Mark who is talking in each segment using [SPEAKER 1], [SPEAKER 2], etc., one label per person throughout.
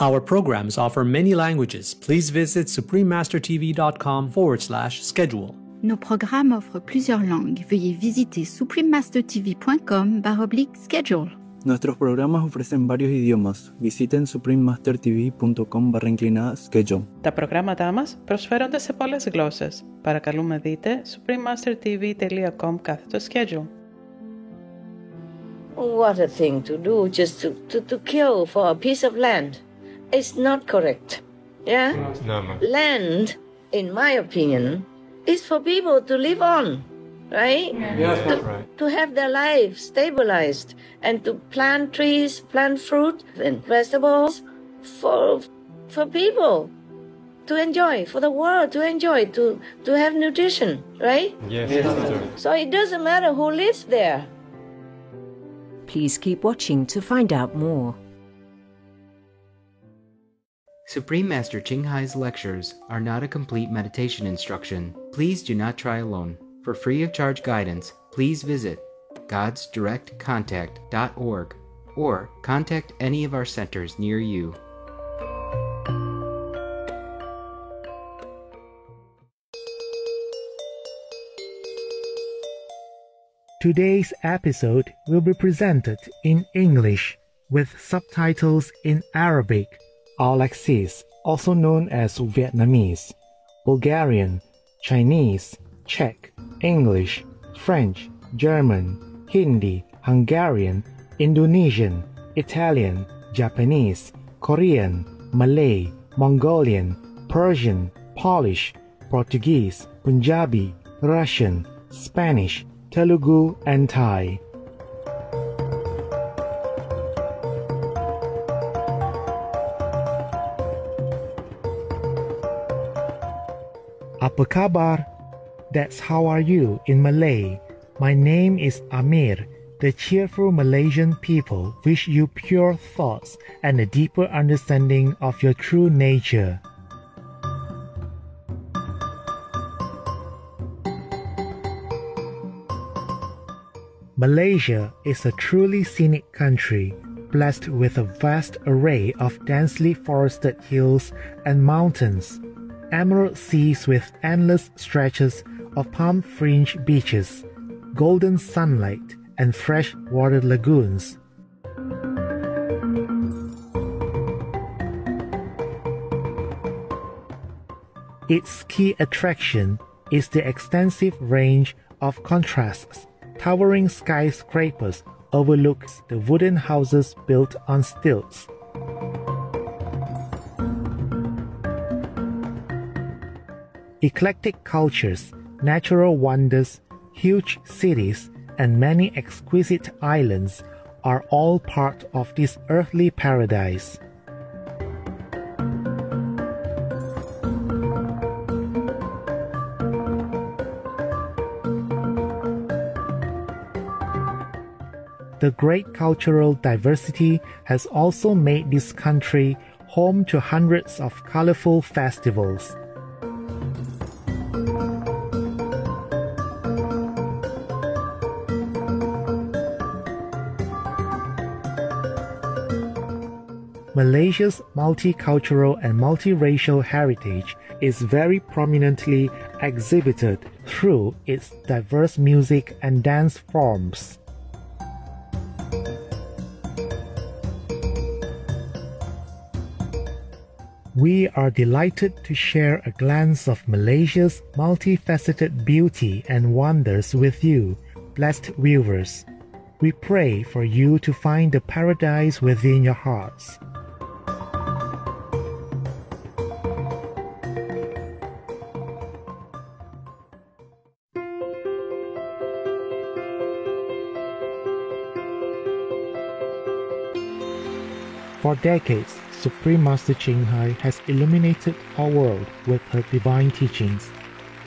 [SPEAKER 1] Our programs offer many languages. Please visit suprememastertv.com/schedule.
[SPEAKER 2] Nos programmes offrent plusieurs langues. Veuillez visiter suprememastertv.com/schedule.
[SPEAKER 3] Nuestros programas ofrecen varios idiomas. Visiten suprememastertv.com/schedule.
[SPEAKER 4] Τα προγράμματά μας προσφέρονται σε πολλές γλώσσες. Παρακαλούμε δείτε suprememastertv.com/schedule.
[SPEAKER 5] What a thing to do, just to kill for a piece of land. It's not correct. Yeah?
[SPEAKER 6] No.
[SPEAKER 5] Land, in my opinion, is for people to live on, right?
[SPEAKER 6] Yes, that's right.
[SPEAKER 5] To have their life stabilized and to plant trees, plant fruit and vegetables for people to enjoy, for the world to enjoy, to have nutrition, right?
[SPEAKER 6] Yes, that's true.
[SPEAKER 5] So it doesn't matter who lives there.
[SPEAKER 7] Please keep watching to find out more.
[SPEAKER 8] Supreme Master Qinghai's lectures are not a complete meditation instruction. Please do not try alone. For free of charge guidance, please visit godsdirectcontact.org or contact any of our centers near you.
[SPEAKER 9] Today's episode will be presented in English with subtitles in Arabic, Alexis, also known as Vietnamese, Bulgarian, Chinese, Czech, English, French, German, Hindi, Hungarian, Indonesian, Italian, Japanese, Korean, Malay, Mongolian, Persian, Polish, Portuguese, Punjabi, Russian, Spanish, Telugu, and Thai. Apa kabar? That's how are you in Malay. My name is Amir. The cheerful Malaysian people wish you pure thoughts and a deeper understanding of your true nature. Malaysia is a truly scenic country, blessed with a vast array of densely forested hills and mountains, emerald seas with endless stretches of palm-fringed beaches, golden sunlight, and fresh-water lagoons. Its key attraction is the extensive range of contrasts. Towering skyscrapers overlook the wooden houses built on stilts. Eclectic cultures, natural wonders, huge cities, and many exquisite islands are all part of this earthly paradise. The great cultural diversity has also made this country home to hundreds of colorful festivals. Malaysia's multicultural and multiracial heritage is very prominently exhibited through its diverse music and dance forms. We are delighted to share a glance of Malaysia's multifaceted beauty and wonders with you, blessed viewers. We pray for you to find the paradise within your hearts. For decades, Supreme Master Qinghai has illuminated our world with her divine teachings.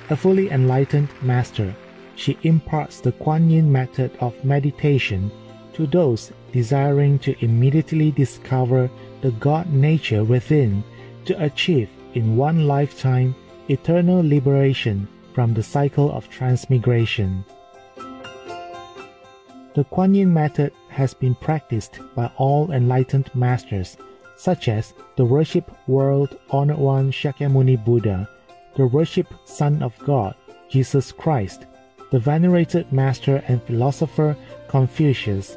[SPEAKER 9] A fully enlightened master, she imparts the Kuan Yin method of meditation to those desiring to immediately discover the God nature within to achieve in one lifetime eternal liberation from the cycle of transmigration. The Kuan Yin method has been practiced by all enlightened masters such as the worship World Honored One Shakyamuni Buddha, the worship Son of God, Jesus Christ, the venerated Master and Philosopher Confucius,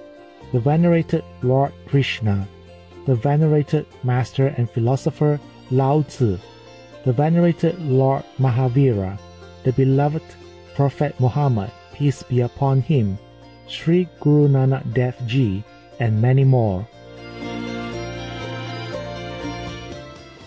[SPEAKER 9] the venerated Lord Krishna, the venerated Master and Philosopher Lao Tzu, the venerated Lord Mahavira, the beloved Prophet Muhammad, peace be upon him, Sri Guru Nanak Dev Ji, and many more.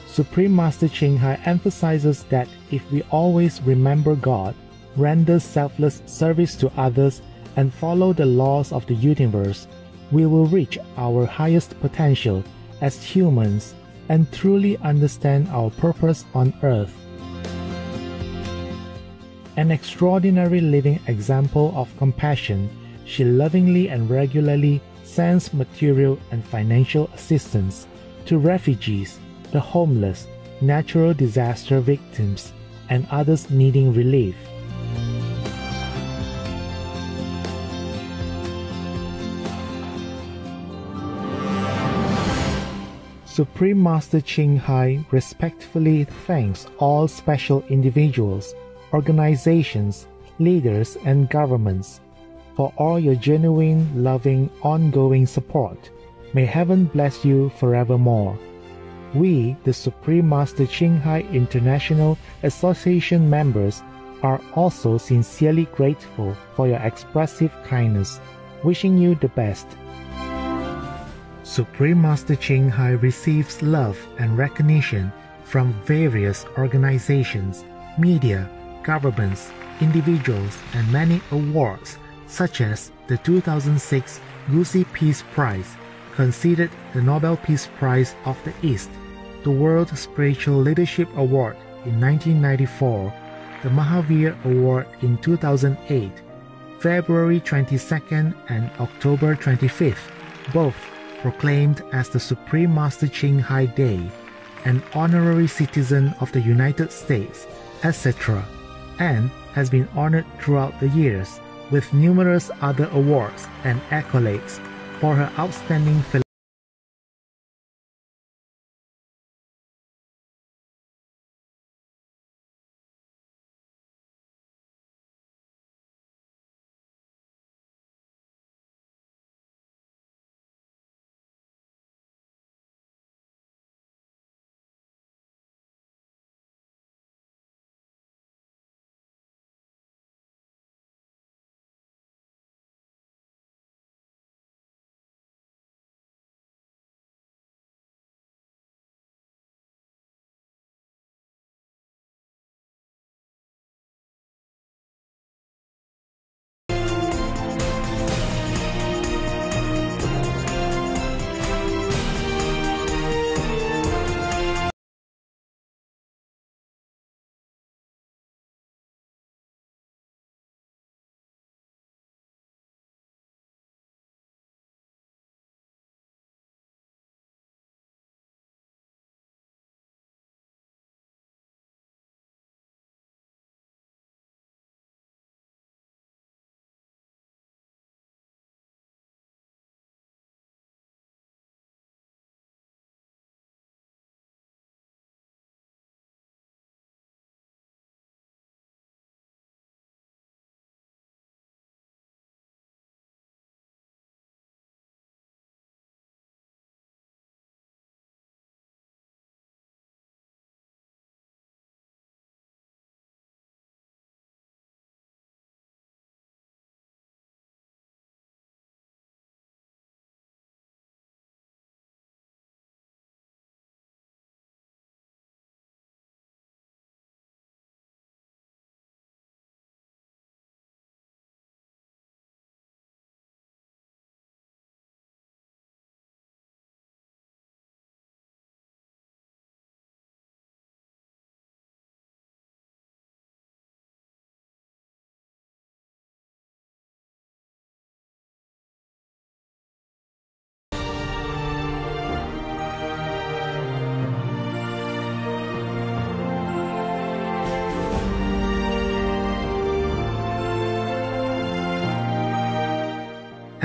[SPEAKER 9] Supreme Master CHINGHAI emphasizes that if we always remember God, render selfless service to others, and follow the laws of the universe, we will reach our highest potential as humans and truly understand our purpose on earth. An extraordinary living example of compassion, she lovingly and regularly sends material and financial assistance to refugees, the homeless, natural disaster victims, and others needing relief. Supreme Master CHINGHAI respectfully thanks all special individuals, organizations, leaders, and governments for all your genuine, loving, ongoing support. May heaven bless you forevermore. We, the Supreme Master CHINGHAI International Association members, are also sincerely grateful for your expressive kindness, wishing you the best. Supreme Master CHINGHAI receives love and recognition from various organizations, media, governments, individuals, and many awards such as the 2006 Gusi Peace Prize, considered the Nobel Peace Prize of the East, the World Spiritual Leadership Award in 1994, the Mahavir Award in 2008, February 22nd and October 25th, both proclaimed as the Supreme Master CHINGHAI Day, an honorary citizen of the United States, etc., and has been honored throughout the years with numerous other awards and accolades for her outstanding philosophy.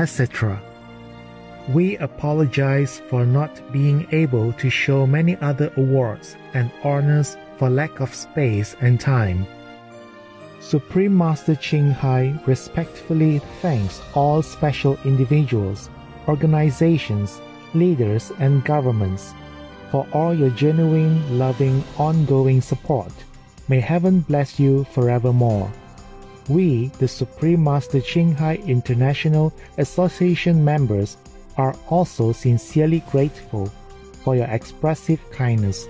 [SPEAKER 9] etc. We apologize for not being able to show many other awards and honors for lack of space and time. Supreme Master CHINGHAI respectfully thanks all special individuals, organizations, leaders, and governments for all your genuine, loving, ongoing support. May heaven bless you forevermore. We, the Supreme Master CHINGHAI International Association members, are also sincerely grateful for your expressive kindness.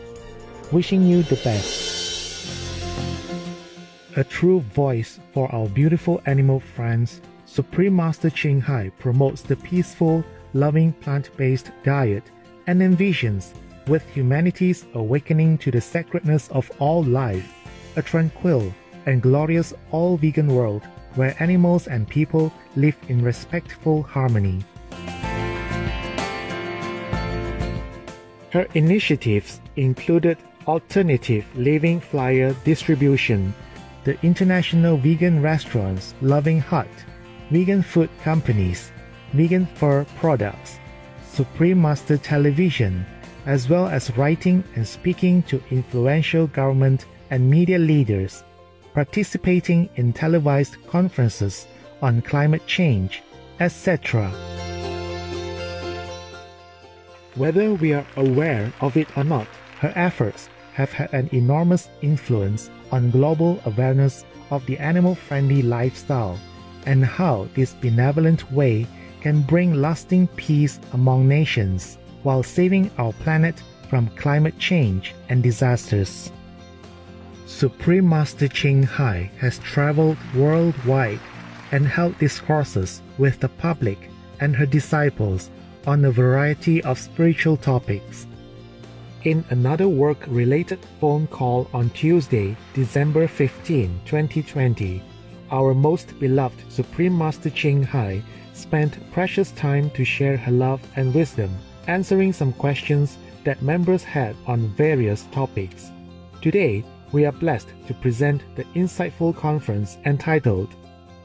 [SPEAKER 9] Wishing you the best. A true voice for our beautiful animal friends, Supreme Master CHINGHAI promotes the peaceful, loving plant-based diet and envisions, with humanity's awakening to the sacredness of all life, a tranquil and glorious all-vegan world where animals and people live in respectful harmony. Her initiatives included alternative living flyer distribution, the International Vegan Restaurants Loving Hut, vegan food companies, vegan fur products, Supreme Master Television, as well as writing and speaking to influential government and media leaders, participating in televised conferences on climate change, etc. Whether we are aware of it or not, her efforts have had an enormous influence on global awareness of the animal-friendly lifestyle and how this benevolent way can bring lasting peace among nations while saving our planet from climate change and disasters. Supreme Master CHINGHAI has traveled worldwide and held discourses with the public and her disciples on a variety of spiritual topics. In another work-related phone call on Tuesday, December 15, 2020, our most beloved Supreme Master CHINGHAI spent precious time to share her love and wisdom, answering some questions that members had on various topics. Today, we are blessed to present the insightful conference entitled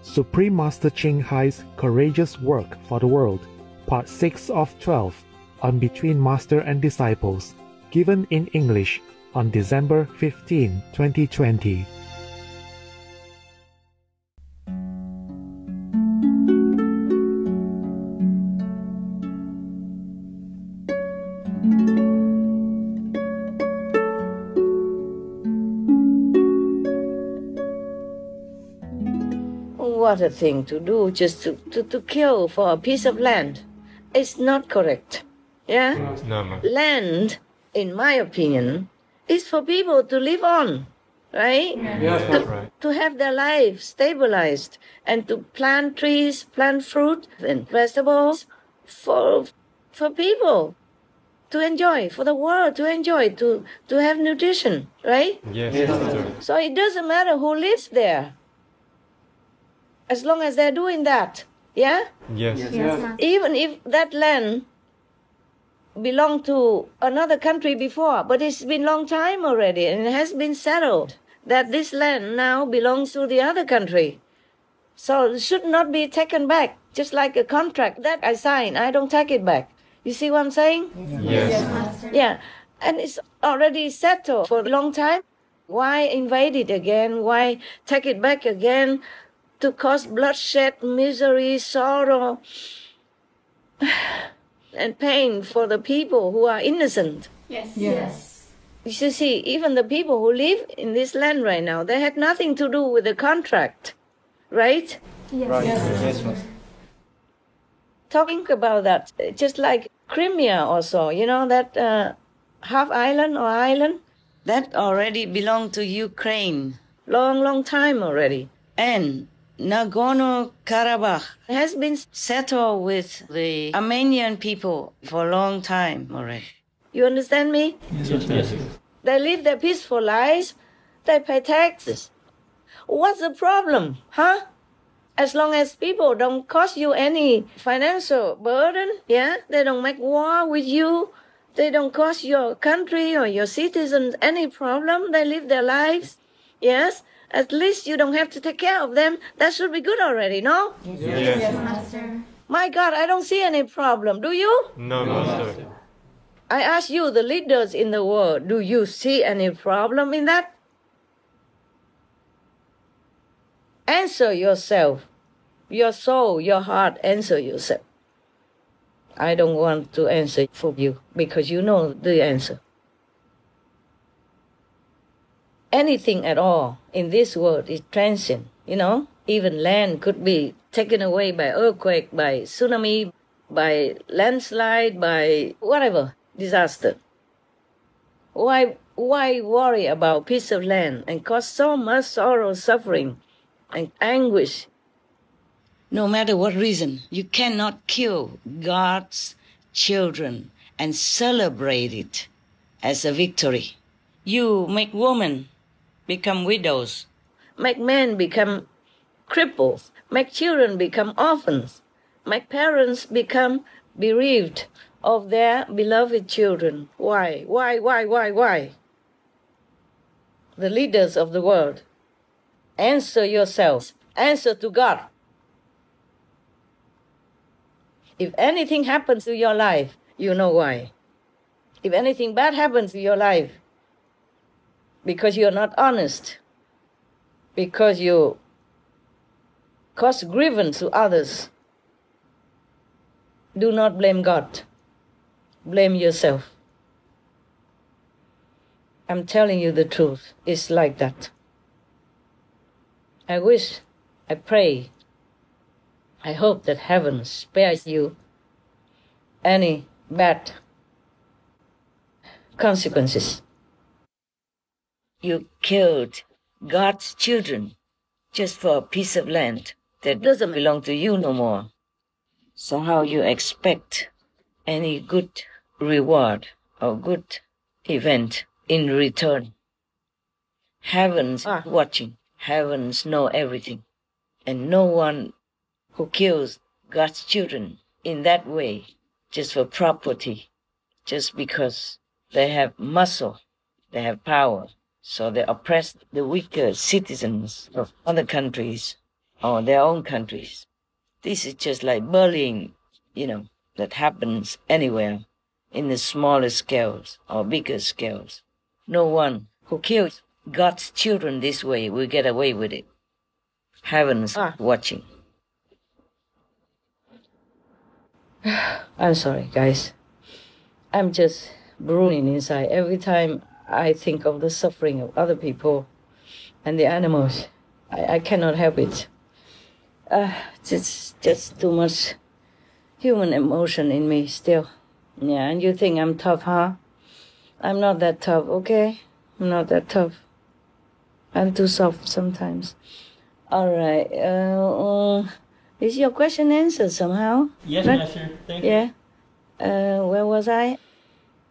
[SPEAKER 9] Supreme Master CHINGHAI's Courageous Work for the World, Part 6 of 12, on Between Master and Disciples, given in English on December 15, 2020.
[SPEAKER 5] What a thing to do, just to kill for a piece of land. It's not correct. Yeah?
[SPEAKER 6] No.
[SPEAKER 5] Land, in my opinion, is for people to live on, right?
[SPEAKER 6] Yes, that's right.
[SPEAKER 5] To have their lives stabilized and to plant trees, plant fruit and vegetables for people to enjoy, for the world to enjoy, to have nutrition, right?
[SPEAKER 6] Yes.
[SPEAKER 5] So it doesn't matter who lives there, as long as they're doing that, yeah?
[SPEAKER 6] Yes.
[SPEAKER 5] Even if that land belonged to another country before, but it's been a long time already, and it has been settled that this land now belongs to the other country. So it should not be taken back, just like a contract that I signed, I don't take it back. You see what I'm saying?
[SPEAKER 6] Yes.
[SPEAKER 5] Yeah, and it's already settled for a long time. Why invade it again? Why take it back again? To cause bloodshed, misery, sorrow, and pain for the people who are innocent.
[SPEAKER 2] Yes.
[SPEAKER 5] You see, even the people who live in this land right now, they had nothing to do with the contract, right?
[SPEAKER 6] Yes.
[SPEAKER 5] Talking about that, just like Crimea also, you know, that half island or island, that already belonged to Ukraine, long time already. And Nagorno-Karabakh has been settled with the Armenian people for a long time already. You understand me?
[SPEAKER 6] Yes.
[SPEAKER 5] They live their peaceful lives. They pay taxes. What's the problem, huh? As long as people don't cause you any financial burden, yeah? They don't make war with you. They don't cause your country or your citizens any problem. They live their lives, yes? At least you don't have to take care of them. That should be good already, no?
[SPEAKER 6] Yes.
[SPEAKER 2] Master.
[SPEAKER 5] My God, I don't see any problem. Do you?
[SPEAKER 6] No, Master.
[SPEAKER 5] I ask you, the leaders in the world, do you see any problem in that? Answer yourself. Your soul, your heart, answer yourself. I don't want to answer for you because you know the answer. Anything at all in this world is transient, you know? Even land could be taken away by earthquake, by tsunami, by landslide, by whatever disaster. Why worry about piece of land and cause so much sorrow, suffering, and anguish? No matter what reason, you cannot kill God's children and celebrate it as a victory. You make women become widows, make men become cripples, make children become orphans, make parents become bereaved of their beloved children. Why? The leaders of the world, answer yourselves, answer to God. If anything happens to your life, you know why. If anything bad happens to your life, because you're not honest, because you cause grievance to others, do not blame God. Blame yourself. I'm telling you the truth. It's like that. I wish, I pray, I hope that heaven spares you any bad consequences. You killed God's children just for a piece of land that doesn't belong to you no more. So how you expect any good reward or good event in return? Heavens are watching. Heavens know everything. And no one who kills God's children in that way, just for property, just because they have muscle, they have power, so they oppress the weaker citizens of other countries or their own countries. This is just like bullying, that happens anywhere in the smaller scales or bigger scales. No one who kills God's children this way will get away with it. Heavens are watching. I'm sorry, guys. I'm just brooding inside every time I think of the suffering of other people and the animals. I cannot help it. It's just too much human emotion in me still. Yeah, and you think I'm tough, huh? I'm not that tough, okay? I'm not that tough. I'm too soft sometimes. All right. Is your question answered somehow?
[SPEAKER 6] Yes, Master. Thank you.
[SPEAKER 5] Yeah. Where was I?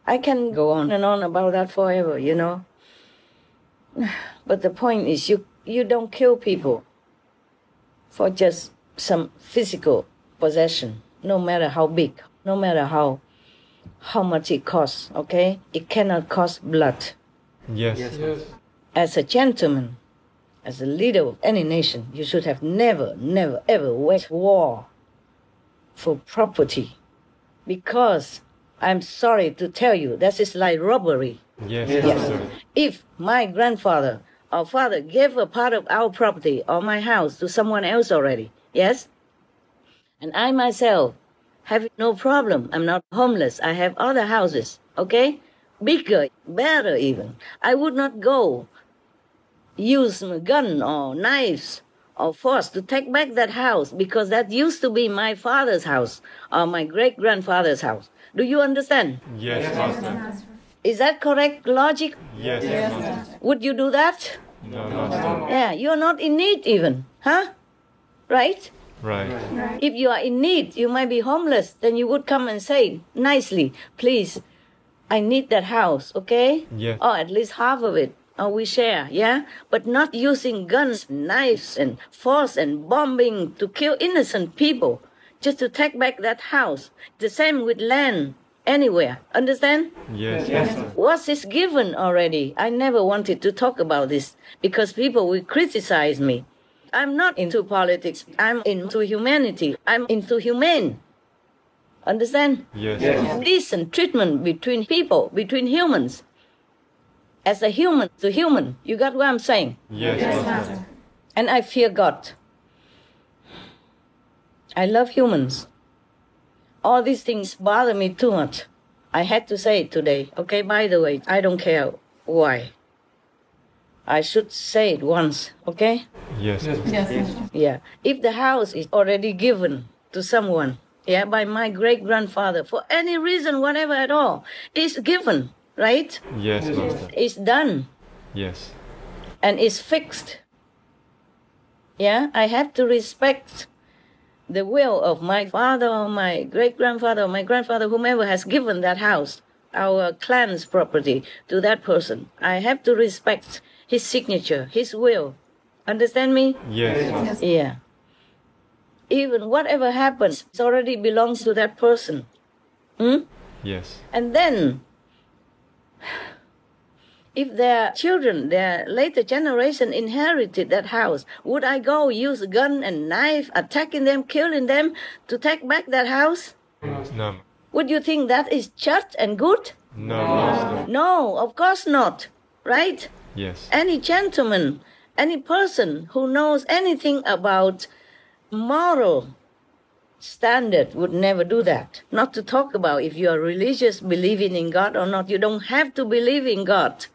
[SPEAKER 5] I can go on and on about that forever, But the point is you don't kill people for just some physical possession, no matter how big, no matter how much it costs, okay? It cannot cost blood.
[SPEAKER 6] Yes.
[SPEAKER 5] As a gentleman, as a leader of any nation, you should have never, ever waged war for property. Because I'm sorry to tell you, that is like robbery.
[SPEAKER 6] Yes.
[SPEAKER 5] If my grandfather or father gave a part of our property or my house to someone else already, yes? And I myself have no problem. I'm not homeless. I have other houses, okay? Bigger, better even. I would not go use a gun or knives or force to take back that house because that used to be my father's house or my great-grandfather's house. Do you understand?
[SPEAKER 6] Yes, Master.
[SPEAKER 5] Is that correct logic?
[SPEAKER 6] Yes, Master.
[SPEAKER 5] Would you do that?
[SPEAKER 6] No, Master.
[SPEAKER 5] Yeah, you're not in need even, huh? Right?
[SPEAKER 6] Right.
[SPEAKER 5] If you are in need, you might be homeless, then you would come and say nicely, please, I need that house, okay?
[SPEAKER 6] Yeah.
[SPEAKER 5] Or at least half of it, or we share, yeah? But not using guns, knives, and force and bombing to kill innocent people just to take back that house. The same with land, anywhere, understand?
[SPEAKER 6] Yes.
[SPEAKER 5] What is given already? I never wanted to talk about this because people will criticize me. I'm not into politics. I'm into humanity. I'm into humane. Understand?
[SPEAKER 6] Yes.
[SPEAKER 5] Decent treatment between people, between humans. As a human to human. You got what I'm saying?
[SPEAKER 6] Yes, Master.
[SPEAKER 5] And I fear God. I love humans. All these things bother me too much. I had to say it today. Okay, by the way, I don't care why. I should say it once, okay?
[SPEAKER 6] Yes.
[SPEAKER 5] Yeah. If the house is already given to someone, yeah, by my great-grandfather, for any reason, whatever at all, it's given, right?
[SPEAKER 6] Yes, Master.
[SPEAKER 5] It's done.
[SPEAKER 6] Yes.
[SPEAKER 5] And it's fixed. Yeah, I have to respect the will of my father or my great-grandfather or my grandfather, whomever has given that house, our clan's property, to that person. I have to respect his signature, his will. Understand me?
[SPEAKER 6] Yes, Master.
[SPEAKER 5] Yeah. Even whatever happens, it already belongs to that person.
[SPEAKER 6] Yes.
[SPEAKER 5] And then, if their children, their later generation inherited that house, would I go use a gun and knife, attacking them, killing them to take back that house?
[SPEAKER 6] No.
[SPEAKER 5] Would you think that is just and good?
[SPEAKER 6] No, Master.
[SPEAKER 5] No, of course not. Right?
[SPEAKER 6] Yes.
[SPEAKER 5] Any gentleman, any person who knows anything about moral standard would never do that. Not to talk about if you are religious, believing in God or not. You don't have to believe in God.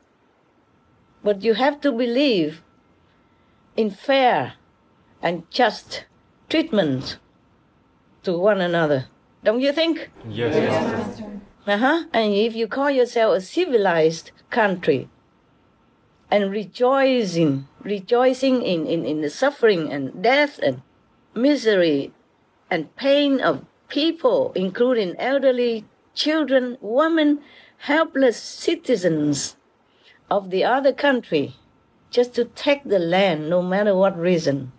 [SPEAKER 5] But you have to believe in fair and just treatment to one another. Don't you think?
[SPEAKER 6] Yes, Master.
[SPEAKER 5] And if you call yourself a civilized country and rejoicing in the suffering and death and misery and pain of people, including elderly, children, women, helpless citizens of the other country, just to take the land no matter what reason,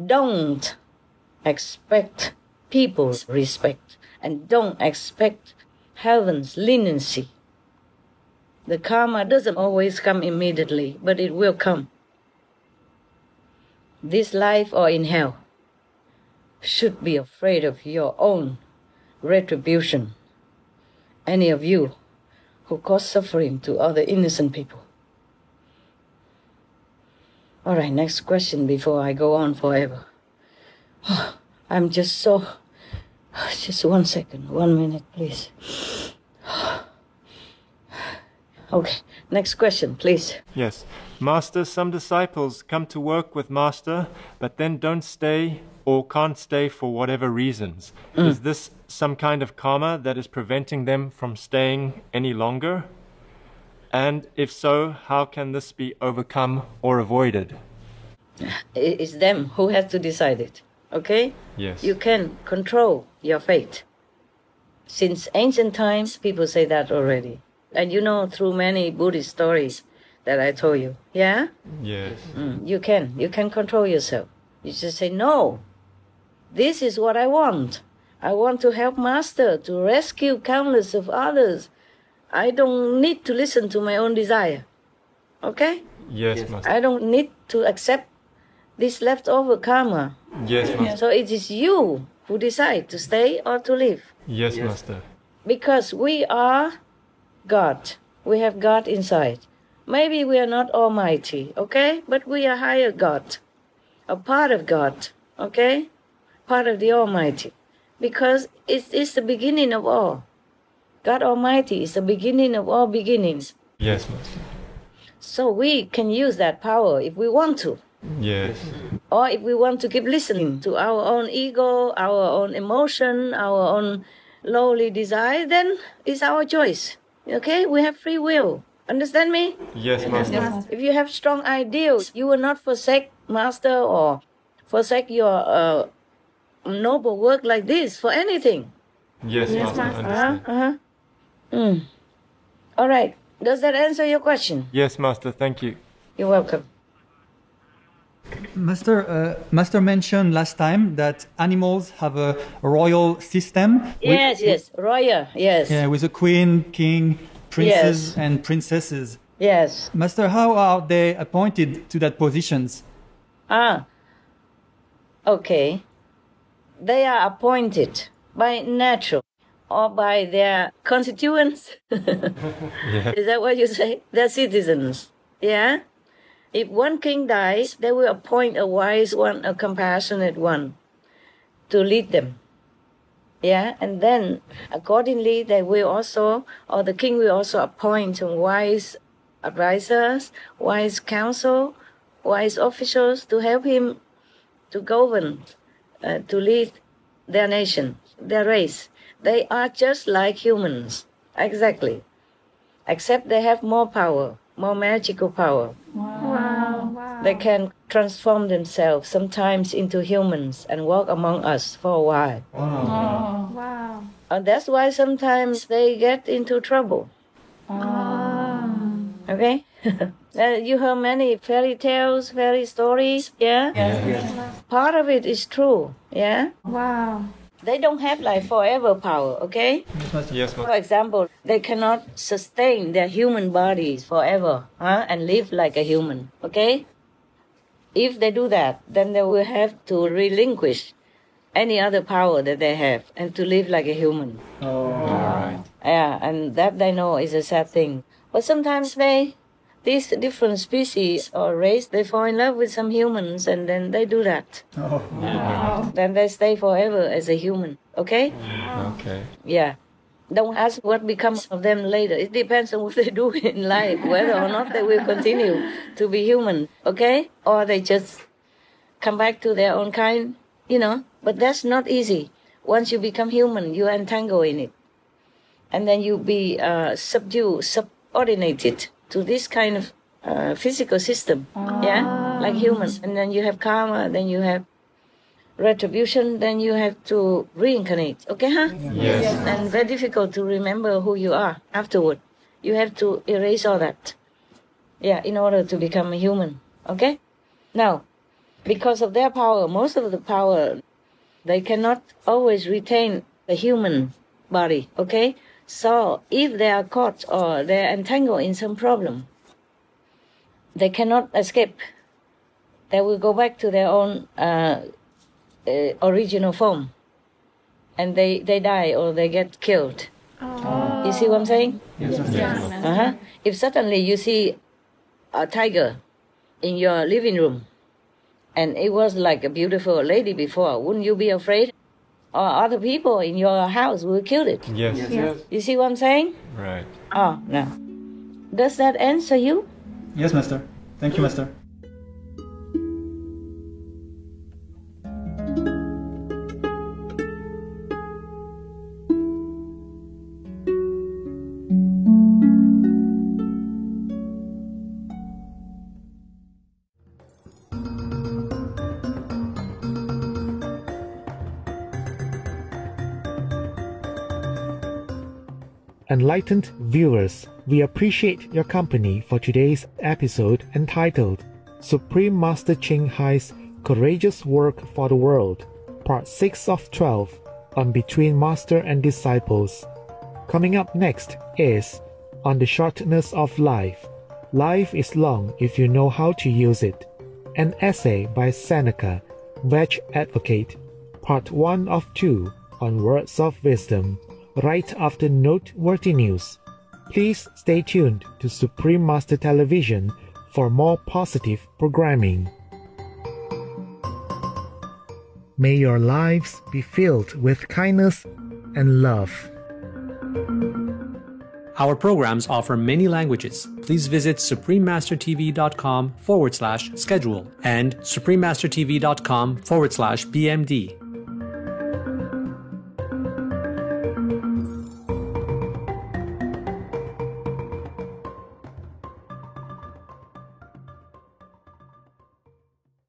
[SPEAKER 5] don't expect people's respect and don't expect heaven's leniency. The karma doesn't always come immediately, but it will come. This life or in hell, should be afraid of your own retribution. Any of you who cause suffering to other innocent people. All right, next question before I go on forever. I'm just so... Just 1 second, 1 minute, please. Okay, next question, please.
[SPEAKER 6] Yes. Master, some disciples come to work with Master, but then don't stay or can't stay for whatever reasons. Is this some kind of karma that is preventing them from staying any longer? And if so, how can this be overcome or avoided?
[SPEAKER 5] It's them who has to decide it, okay?
[SPEAKER 6] Yes.
[SPEAKER 5] You can control your fate. Since ancient times, people say that already. And you know through many Buddhist stories that I told you, yeah?
[SPEAKER 6] Yes.
[SPEAKER 5] You can control yourself. You just say, no, this is what I want. I want to help Master, to rescue countless of others. I don't need to listen to my own desire, okay?
[SPEAKER 6] Yes, Master.
[SPEAKER 5] I don't need to accept this leftover karma.
[SPEAKER 6] Yes, Master.
[SPEAKER 5] So it is you who decide to stay or to leave.
[SPEAKER 6] Yes, Master.
[SPEAKER 5] Because we are God. We have God inside. Maybe we are not almighty, okay? But we are higher God. A part of God, okay? Part of the Almighty. Because it is the beginning of all. God Almighty is the beginning of all beginnings.
[SPEAKER 6] Yes, Master.
[SPEAKER 5] So we can use that power if we want to.
[SPEAKER 6] Yes.
[SPEAKER 5] Or if we want to keep listening to our own ego, our own emotion, our own lowly desire, then it's our choice. Okay? We have free will. Understand me?
[SPEAKER 6] Yes, Master.
[SPEAKER 5] If you have strong ideals, you will not forsake Master or forsake your noble work like this for anything.
[SPEAKER 6] Yes, Master. Understood.
[SPEAKER 5] All right. Does that answer your question?
[SPEAKER 6] Yes, Master. Thank you.
[SPEAKER 5] You're welcome.
[SPEAKER 10] Master mentioned last time that animals have a royal system.
[SPEAKER 5] Yes. Royal, yes.
[SPEAKER 10] Yeah, with a queen, king, princes,
[SPEAKER 5] Yes.
[SPEAKER 10] and princesses.
[SPEAKER 5] Yes.
[SPEAKER 10] Master, how are they appointed to that positions?
[SPEAKER 5] okay, they are appointed by natural or by their constituents. Is that what you say? They're citizens. Yeah? If one king dies, they will appoint a wise one, a compassionate one to lead them. Yeah? And then accordingly, they will also, or the king will also appoint some wise advisors, wise counsel, wise officials to help him to govern, to lead their nation, their race. They are just like humans, exactly. Except they have more power, more magical power. Wow. They can transform themselves sometimes into humans and walk among us for a while.
[SPEAKER 11] Wow.
[SPEAKER 5] And that's why sometimes they get into trouble. Okay? You heard many fairy tales, fairy stories, yeah?
[SPEAKER 11] Yes.
[SPEAKER 5] Part of it is true, yeah?
[SPEAKER 11] Wow.
[SPEAKER 5] They don't have like forever power, okay?
[SPEAKER 6] Yes,
[SPEAKER 5] For example, they cannot sustain their human bodies forever and live like a human, okay? If they do that, then they will have to relinquish any other power that they have and to live like a human.
[SPEAKER 6] All right.
[SPEAKER 5] Yeah, and that they know is a sad thing. But sometimes these different species or race, they fall in love with some humans and then they do that. Then they stay forever as a human, okay?
[SPEAKER 6] Okay.
[SPEAKER 5] Yeah. Don't ask what becomes of them later. It depends on what they do in life, whether or not they will continue to be human, okay? Or they just come back to their own kind, you know? But that's not easy. Once you become human, you entangle in it. And then you be subordinated to this kind of physical system, yeah, like humans. And then you have karma, then you have retribution, then you have to reincarnate, okay, huh?
[SPEAKER 6] Yes.
[SPEAKER 5] And very difficult to remember who you are afterward. You have to erase all that, yeah, in order to become a human, okay? Now, because of their power, most of the power, they cannot always retain a human body, okay? So if they are caught or they are entangled in some problem, they cannot escape. They will go back to their own original form. And they die or they get killed. You see what I'm saying?
[SPEAKER 6] Yes.
[SPEAKER 5] If suddenly you see a tiger in your living room, and it was like a beautiful lady before, wouldn't you be afraid? Or other people in your house will kill it.
[SPEAKER 6] Yes.
[SPEAKER 5] You see what I'm saying?
[SPEAKER 6] Right.
[SPEAKER 5] Oh, no. Does that answer you?
[SPEAKER 10] Yes, Master. Thank you, Master.
[SPEAKER 9] Enlightened viewers, we appreciate your company for today's episode entitled Supreme Master CHINGHAI's Courageous Work for the World, Part 6 of 12 on Between Master and Disciples. Coming up next is On the Shortness of Life. Life is long if you know how to use it. An essay by Seneca, Veg Advocate, Part 1 of 2 on Words of Wisdom, right after noteworthy news. Please stay tuned to Supreme Master Television for more positive programming. May your lives be filled with kindness and love.
[SPEAKER 1] Our programs offer many languages. Please visit suprememastertv.com/schedule and suprememastertv.com/BMD.